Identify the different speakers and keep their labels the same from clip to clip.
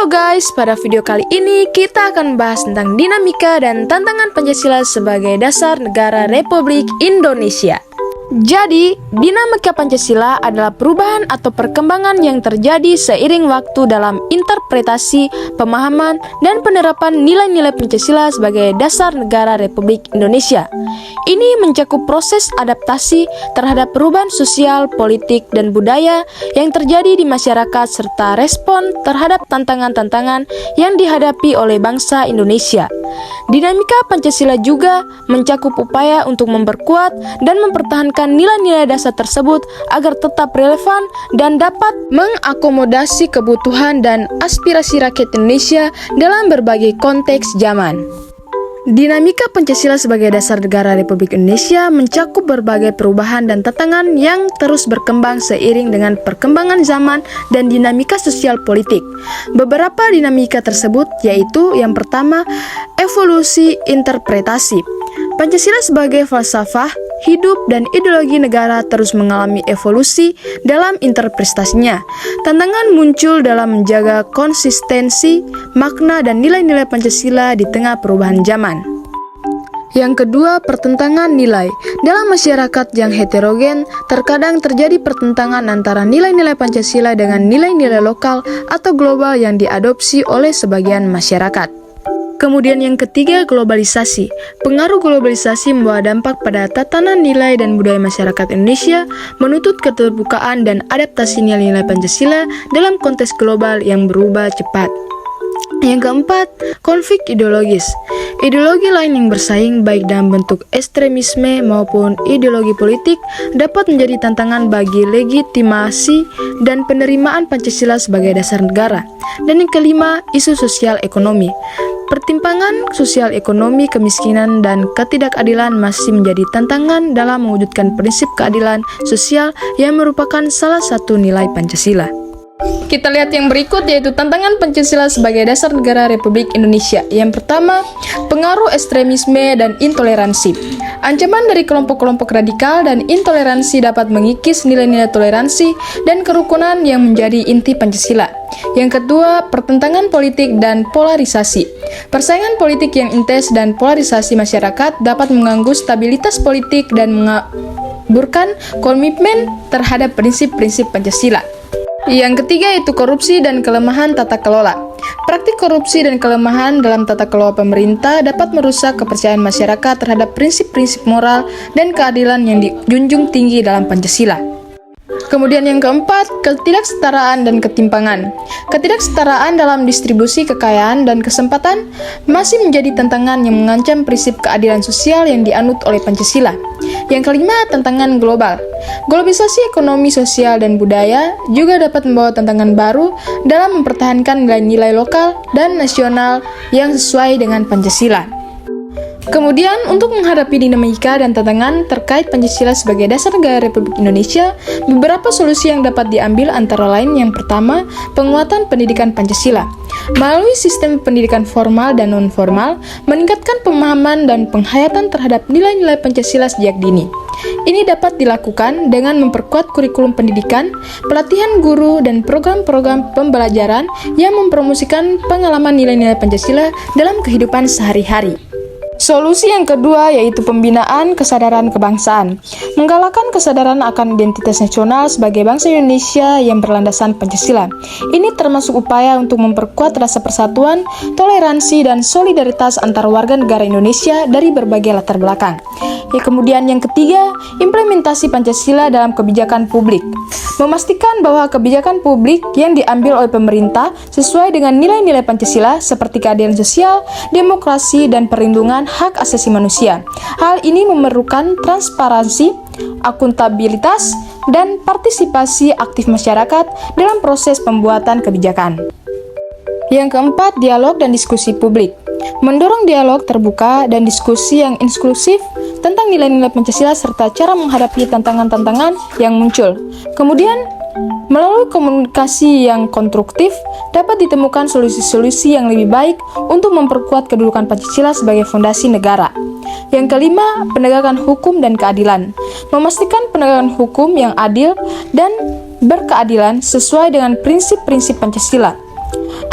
Speaker 1: Halo guys, pada video kali ini kita akan bahas tentang dinamika dan tantangan Pancasila sebagai dasar negara Republik Indonesia. Jadi, dinamika Pancasila adalah perubahan atau perkembangan yang terjadi seiring waktu dalam interpretasi, pemahaman, dan penerapan nilai-nilai Pancasila sebagai dasar negara Republik Indonesia. Ini mencakup proses adaptasi terhadap perubahan sosial, politik, dan budaya yang terjadi di masyarakat serta respon terhadap tantangan-tantangan yang dihadapi oleh bangsa Indonesia. Dinamika Pancasila juga mencakup upaya untuk memperkuat dan mempertahankan nilai-nilai dasar tersebut agar tetap relevan dan dapat mengakomodasi kebutuhan dan aspirasi rakyat Indonesia dalam berbagai konteks zaman. Dinamika Pancasila sebagai dasar negara Republik Indonesia mencakup berbagai perubahan dan tantangan yang terus berkembang seiring dengan perkembangan zaman dan dinamika sosial politik. Beberapa dinamika tersebut yaitu yang pertama, evolusi interpretasi. Pancasila sebagai falsafah, hidup, dan ideologi negara terus mengalami evolusi dalam interpretasinya. Tantangan muncul dalam menjaga konsistensi, makna, dan nilai-nilai Pancasila di tengah perubahan zaman. Yang kedua, pertentangan nilai. Dalam masyarakat yang heterogen, terkadang terjadi pertentangan antara nilai-nilai Pancasila dengan nilai-nilai lokal atau global yang diadopsi oleh sebagian masyarakat. Kemudian yang ketiga, globalisasi. Pengaruh globalisasi membawa dampak pada tatanan nilai dan budaya masyarakat Indonesia, menuntut keterbukaan dan adaptasi nilai-nilai Pancasila dalam konteks global yang berubah cepat. Yang keempat, konflik ideologis. Ideologi lain yang bersaing baik dalam bentuk ekstremisme maupun ideologi politik dapat menjadi tantangan bagi legitimasi dan penerimaan Pancasila sebagai dasar negara. Dan yang kelima, isu sosial ekonomi. Pertimpangan sosial ekonomi, kemiskinan, dan ketidakadilan masih menjadi tantangan dalam mewujudkan prinsip keadilan sosial yang merupakan salah satu nilai Pancasila. Kita lihat yang berikut yaitu tantangan Pancasila sebagai dasar negara Republik Indonesia. Yang pertama, pengaruh ekstremisme dan intoleransi. Ancaman dari kelompok-kelompok radikal dan intoleransi dapat mengikis nilai-nilai toleransi dan kerukunan yang menjadi inti Pancasila. Yang kedua, pertentangan politik dan polarisasi. Persaingan politik yang intens dan polarisasi masyarakat dapat mengganggu stabilitas politik dan mengaburkan komitmen terhadap prinsip-prinsip Pancasila. Yang ketiga yaitu korupsi dan kelemahan tata kelola. Praktik korupsi dan kelemahan dalam tata kelola pemerintah dapat merusak kepercayaan masyarakat terhadap prinsip-prinsip moral dan keadilan yang dijunjung tinggi dalam Pancasila. Kemudian yang keempat, ketidaksetaraan dan ketimpangan. Ketidaksetaraan dalam distribusi kekayaan dan kesempatan masih menjadi tantangan yang mengancam prinsip keadilan sosial yang dianut oleh Pancasila. Yang kelima, tantangan global. Globalisasi ekonomi, sosial, dan budaya juga dapat membawa tantangan baru dalam mempertahankan nilai-nilai lokal dan nasional yang sesuai dengan Pancasila. Kemudian, untuk menghadapi dinamika dan tantangan terkait Pancasila sebagai dasar negara Republik Indonesia, beberapa solusi yang dapat diambil antara lain yang pertama, penguatan pendidikan Pancasila. Melalui sistem pendidikan formal dan non-formal, meningkatkan pemahaman dan penghayatan terhadap nilai-nilai Pancasila sejak dini. Ini dapat dilakukan dengan memperkuat kurikulum pendidikan, pelatihan guru, dan program-program pembelajaran yang mempromosikan pengalaman nilai-nilai Pancasila dalam kehidupan sehari-hari. Solusi yang kedua yaitu pembinaan kesadaran kebangsaan. Menggalakkan kesadaran akan identitas nasional sebagai bangsa Indonesia yang berlandasan Pancasila. Ini termasuk upaya untuk memperkuat rasa persatuan, toleransi, dan solidaritas antar warga negara Indonesia dari berbagai latar belakang. Kemudian yang ketiga, implementasi Pancasila dalam kebijakan publik. Memastikan bahwa kebijakan publik yang diambil oleh pemerintah sesuai dengan nilai-nilai Pancasila seperti keadilan sosial, demokrasi, dan perlindungan hak asasi manusia. Hal ini memerlukan transparansi, akuntabilitas, dan partisipasi aktif masyarakat dalam proses pembuatan kebijakan. Yang keempat, dialog dan diskusi publik. Mendorong dialog terbuka dan diskusi yang inklusif tentang nilai-nilai Pancasila serta cara menghadapi tantangan-tantangan yang muncul. Kemudian, melalui komunikasi yang konstruktif, dapat ditemukan solusi-solusi yang lebih baik untuk memperkuat kedudukan Pancasila sebagai fondasi negara. Yang kelima, penegakan hukum dan keadilan. Memastikan penegakan hukum yang adil dan berkeadilan sesuai dengan prinsip-prinsip Pancasila.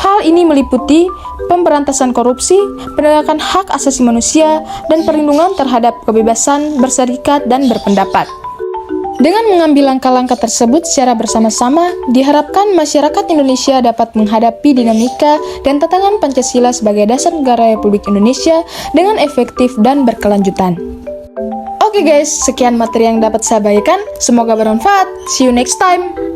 Speaker 1: Hal ini meliputi pemberantasan korupsi, penegakan hak asasi manusia, dan perlindungan terhadap kebebasan berserikat dan berpendapat. Dengan mengambil langkah-langkah tersebut secara bersama-sama, diharapkan masyarakat Indonesia dapat menghadapi dinamika dan tantangan Pancasila sebagai dasar negara Republik Indonesia dengan efektif dan berkelanjutan. Oke guys, sekian materi yang dapat saya bagikan. Semoga bermanfaat. See you next time.